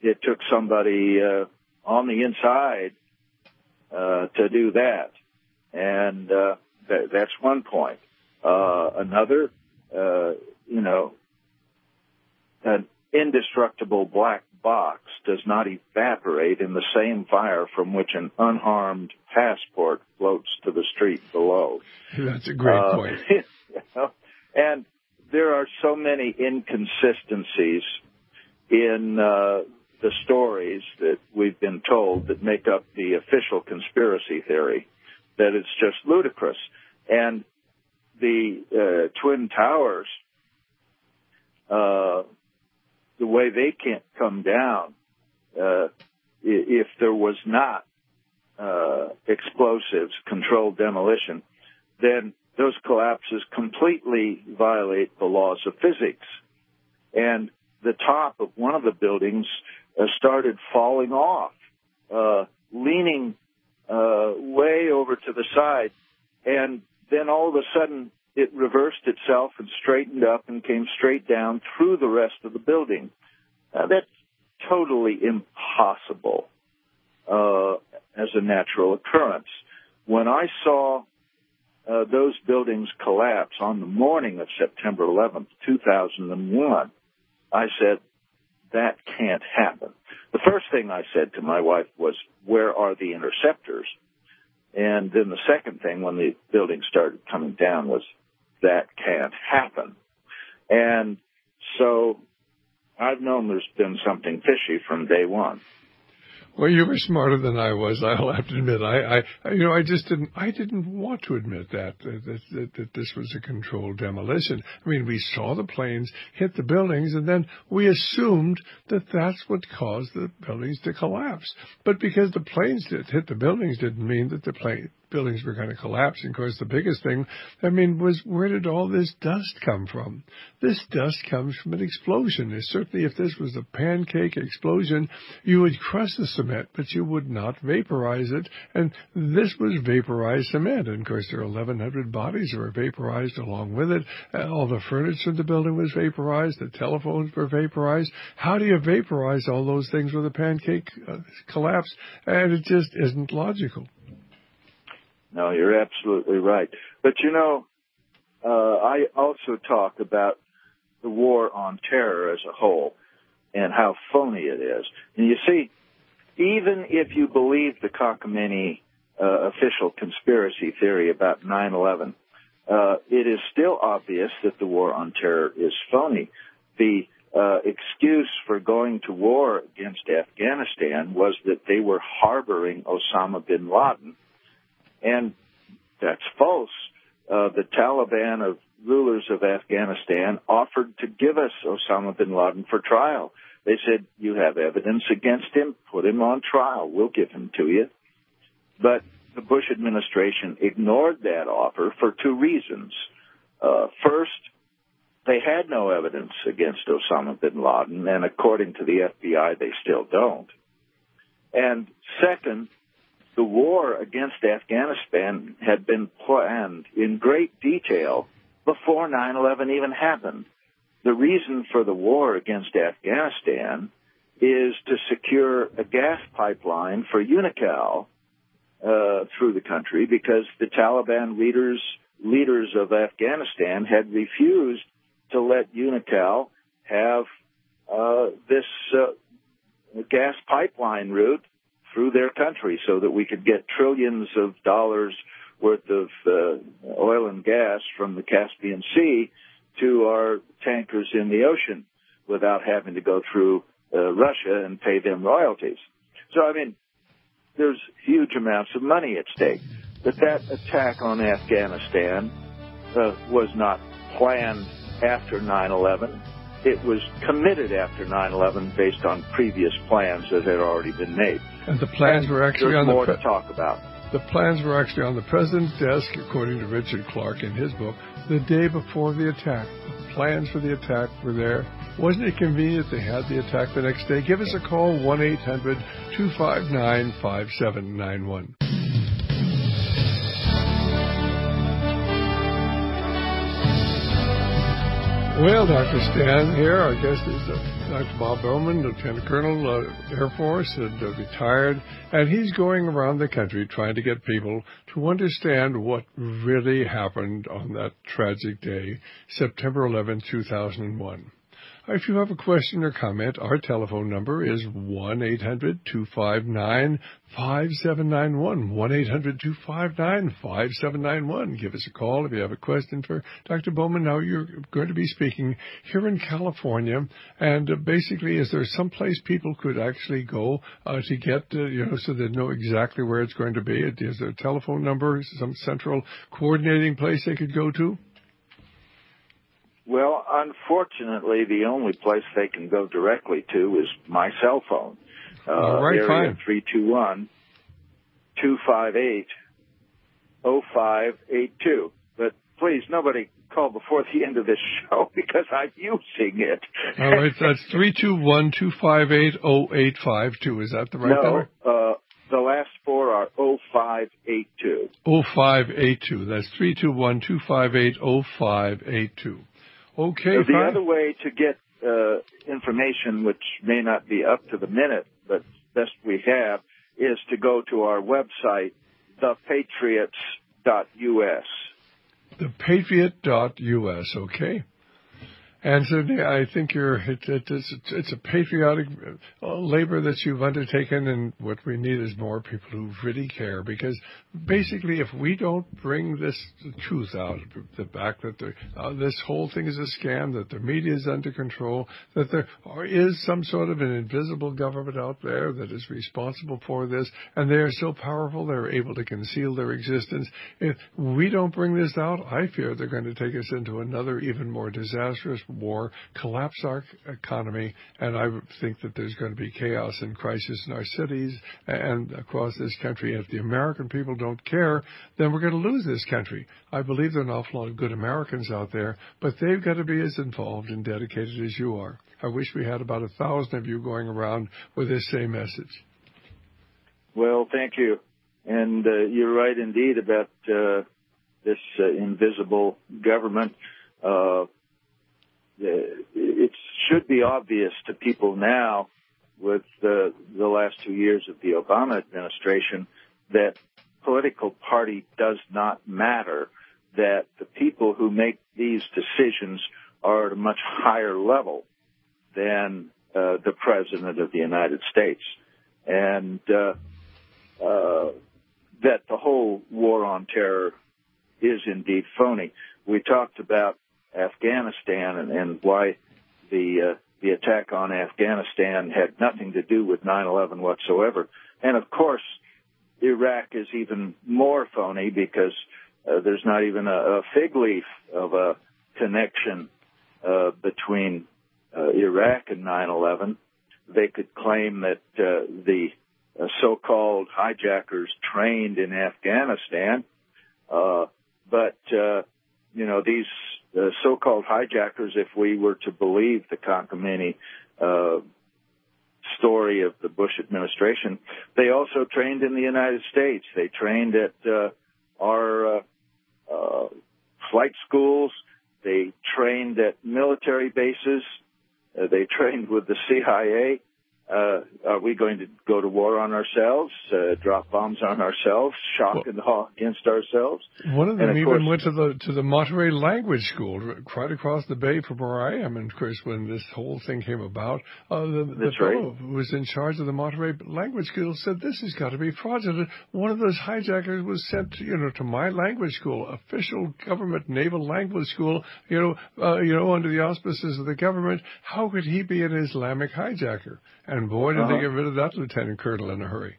it took somebody on the inside to do that. And that's one point. Another, an indestructible black box does not evaporate in the same fire from which an unharmed passport floats to the street below. That's a great point. And there are so many inconsistencies in the stories that we've been told that make up the official conspiracy theory that it's just ludicrous. And the Twin Towers, the way they can't come down, if there was not explosives, controlled demolition, then those collapses completely violate the laws of physics. And the top of one of the buildings started falling off, leaning way over to the side, and then all of a sudden it reversed itself and straightened up and came straight down through the rest of the building. That's totally impossible as a natural occurrence. When I saw those buildings collapse on the morning of September 11th, 2001, I said, that can't happen. The first thing I said to my wife was, where are the interceptors? And then the second thing, when the building started coming down, was, that can't happen. And so I've known there's been something fishy from day one. Well, you were smarter than I was. I'll have to admit. I didn't want to admit that this was a controlled demolition. I mean, we saw the planes hit the buildings, and then we assumed that that's what caused the buildings to collapse. But because the planes hit the buildings didn't mean that the buildings were going to collapse. And of course, the biggest thing, was where did all this dust come from? This dust comes from an explosion. And certainly, if this was a pancake explosion, you would crush the cement, but you would not vaporize it. And this was vaporized cement. And of course, there are 1,100 bodies that were vaporized along with it. All the furniture in the building was vaporized. The telephones were vaporized. How do you vaporize all those things with a pancake collapse? And it just isn't logical. No, you're absolutely right. But, I also talk about the war on terror as a whole and how phony it is. And you see, even if you believe the cockamamie official conspiracy theory about 9/11, it is still obvious that the war on terror is phony. The excuse for going to war against Afghanistan was that they were harboring Osama bin Laden. And that's false. The Taliban of rulers of Afghanistan offered to give us Osama bin Laden for trial. They said, you have evidence against him, put him on trial, we'll give him to you. But the Bush administration ignored that offer for two reasons. First, they had no evidence against Osama bin Laden, and according to the FBI, they still don't. And second, the war against Afghanistan had been planned in great detail before 9/11 even happened. The reason for the war against Afghanistan is to secure a gas pipeline for Unocal through the country because the Taliban leaders of Afghanistan had refused to let Unocal have this gas pipeline route through their country so that we could get trillions of dollars worth of oil and gas from the Caspian Sea to our tankers in the ocean without having to go through Russia and pay them royalties. So, there's huge amounts of money at stake. But that attack on Afghanistan was not planned after 9/11. It was committed after 9/11 based on previous plans that had already been made. And the plans were actually There's on more to talk about. The plans were actually on the president's desk, according to Richard Clark in his book, the day before the attack. The plans for the attack were there. Wasn't it convenient they had the attack the next day? Give us a call, 1-800-259-5791. Well, Dr. Stan here, our guest is Dr. Bob Bowman, Lieutenant Colonel, Air Force, and retired, and he's going around the country trying to get people to understand what really happened on that tragic day, September 11, 2001. If you have a question or comment, our telephone number is 1-800-259-5791, 1-800-259-5791. Give us a call if you have a question for Dr. Bowman. Now, you're going to be speaking here in California, and basically, is there some place people could actually go to get, so they know exactly where it's going to be? Is there a telephone number, some central coordinating place they could go to? Well, unfortunately, the only place they can go directly to is my cell phone. All right, area fine. 321-258-0582. But please, nobody call before the end of this show because I'm using it. All right, that's 321-258-0852. Is that the right number? No, the last four are 0582. 0582. That's 321-258-0582. Okay, the other way to get information, which may not be up to the minute, but best we have, is to go to our website, thepatriots.us. Thepatriot.us, okay. And so I think it's a patriotic labor that you've undertaken, and what we need is more people who really care. Because basically, if we don't bring this truth out, the fact that this whole thing is a scam, that the media is under control, that there is some sort of an invisible government out there that is responsible for this, and they are so powerful they're able to conceal their existence. If we don't bring this out, I fear they're going to take us into another even more disastrous war, collapse our economy, and I think that there's going to be chaos and crisis in our cities and across this country. If the American people don't care, then we're going to lose this country. I believe there are an awful lot of good Americans out there, but they've got to be as involved and dedicated as you are. I wish we had about 1,000 of you going around with this same message. Well, thank you. And you're right indeed about this invisible government. It should be obvious to people now with the last 2 years of the Obama administration that political party does not matter, that the people who make these decisions are at a much higher level than the President of the United States. And that the whole war on terror is indeed phony. We talked about Afghanistan and why the attack on Afghanistan had nothing to do with 9/11 whatsoever. And of course, Iraq is even more phony because there's not even a fig leaf of a connection between Iraq and 9/11. They could claim that the so-called hijackers trained in Afghanistan, but these so-called hijackers, if we were to believe the cockamamie story of the Bush administration, they also trained in the United States. They trained at our flight schools. They trained at military bases. They trained with the CIA. Are we going to go to war on ourselves, drop bombs on ourselves, shock and awe against ourselves? One of them even went to the Monterey Language School right across the bay from where I am. And of course, when this whole thing came about, the fellow who was in charge of the Monterey Language School said, "This has got to be fraudulent. One of those hijackers was sent, to my language school, official government naval language school, under the auspices of the government. How could he be an Islamic hijacker?" And boy, did they get rid of that lieutenant colonel in a hurry.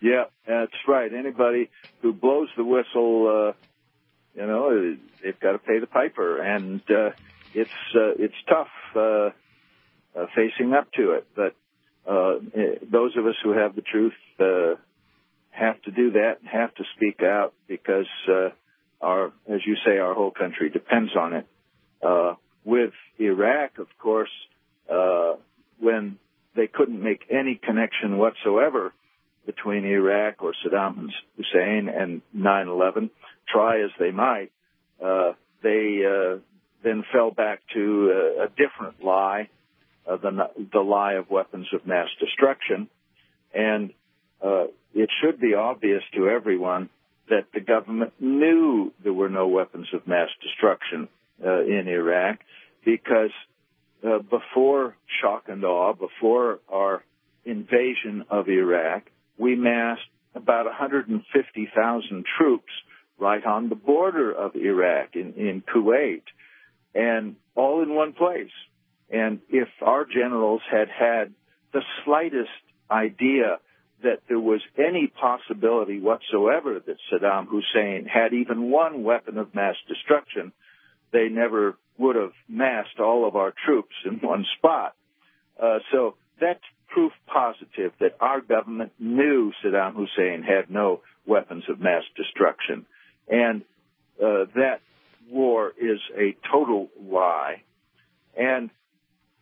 Yeah, that's right. Anybody who blows the whistle, they've got to pay the piper, and it's tough facing up to it. But those of us who have the truth have to do that, have to speak out, because as you say, our whole country depends on it. With Iraq, of course, when they couldn't make any connection whatsoever between Iraq or Saddam Hussein and 9/11, try as they might, they then fell back to a different lie the lie of weapons of mass destruction. And it should be obvious to everyone that the government knew there were no weapons of mass destruction in Iraq, because before shock and awe, before our invasion of Iraq, we massed about 150,000 troops right on the border of Iraq in Kuwait, and all in one place. And if our generals had had the slightest idea that there was any possibility whatsoever that Saddam Hussein had even one weapon of mass destruction, they never would have massed all of our troops in one spot. So that's proof positive that our government knew Saddam Hussein had no weapons of mass destruction. And that war is a total lie. And,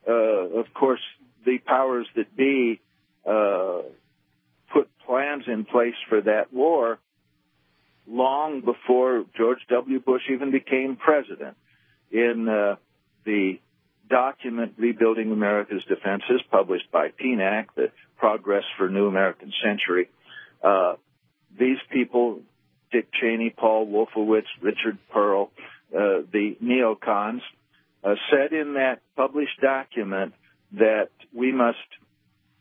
of course, the powers that be put plans in place for that war long before George W. Bush even became president. In the document Rebuilding America's Defenses, published by PNAC, the Progress for New American Century, these people, Dick Cheney, Paul Wolfowitz, Richard Pearl, the neocons, said in that published document that we must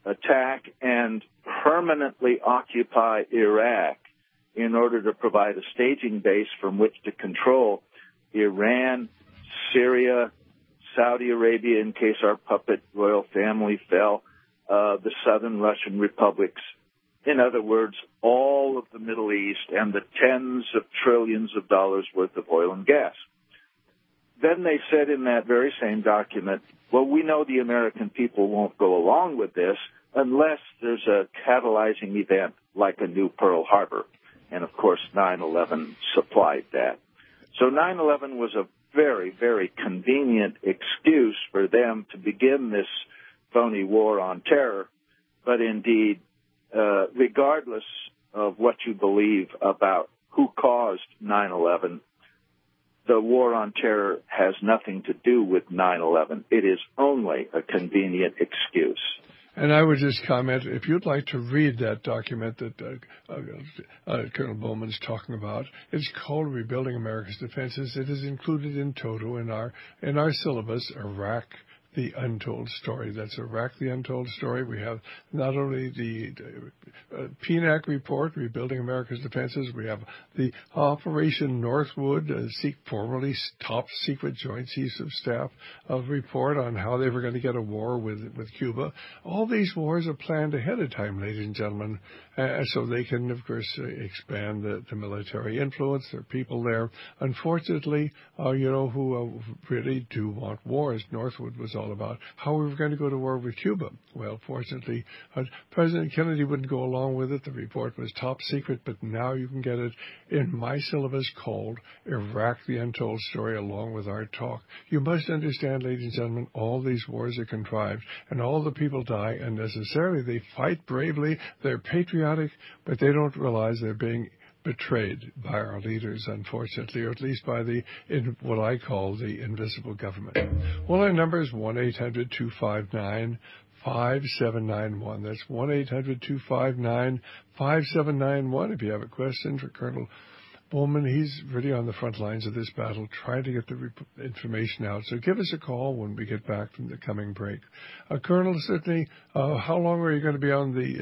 attack and permanently occupy Iraq in order to provide a staging base from which to control Iran, Syria, Saudi Arabia in case our puppet royal family fell, the southern Russian republics. In other words, all of the Middle East and the tens of trillions of dollars worth of oil and gas. Then they said in that very same document, well, we know the American people won't go along with this unless there's a catalyzing event like a new Pearl Harbor. And, of course, 9/11 supplied that. So 9/11 was a very, very convenient excuse for them to begin this phony war on terror. But indeed, regardless of what you believe about who caused 9/11, the war on terror has nothing to do with 9/11. It is only a convenient excuse. And I would just comment, if you'd like to read that document that Colonel Bowman's talking about, it's called Rebuilding America's Defenses. It is included in toto in our syllabus, Iraq, the Untold Story. That's Iraq, the Untold Story. We have not only the PNAC report, Rebuilding America's Defenses, we have the Operation Northwood, formerly Top Secret Joint Chiefs of Staff report on how they were going to get a war with Cuba. All these wars are planned ahead of time, ladies and gentlemen, so they can, of course, expand the military influence. There are people there, unfortunately, who really do want wars. Northwood was all about how we were going to go to war with Cuba. Well, fortunately, President Kennedy wouldn't go along with it. The report was top secret, but now you can get it in my syllabus called Iraq, the Untold Story, along with our talk. You must understand, ladies and gentlemen, all these wars are contrived, and all the people die unnecessarily. They fight bravely, they're patriotic, but they don't realize they're being betrayed by our leaders, unfortunately, or at least by what I call the invisible government. Well, our number is 1-800-259-5791. That's 1-800-259-5791. If you have a question for Colonel Bowman, he's really on the front lines of this battle, trying to get the information out. So give us a call when we get back from the coming break. Colonel, certainly, how long are you going to be on the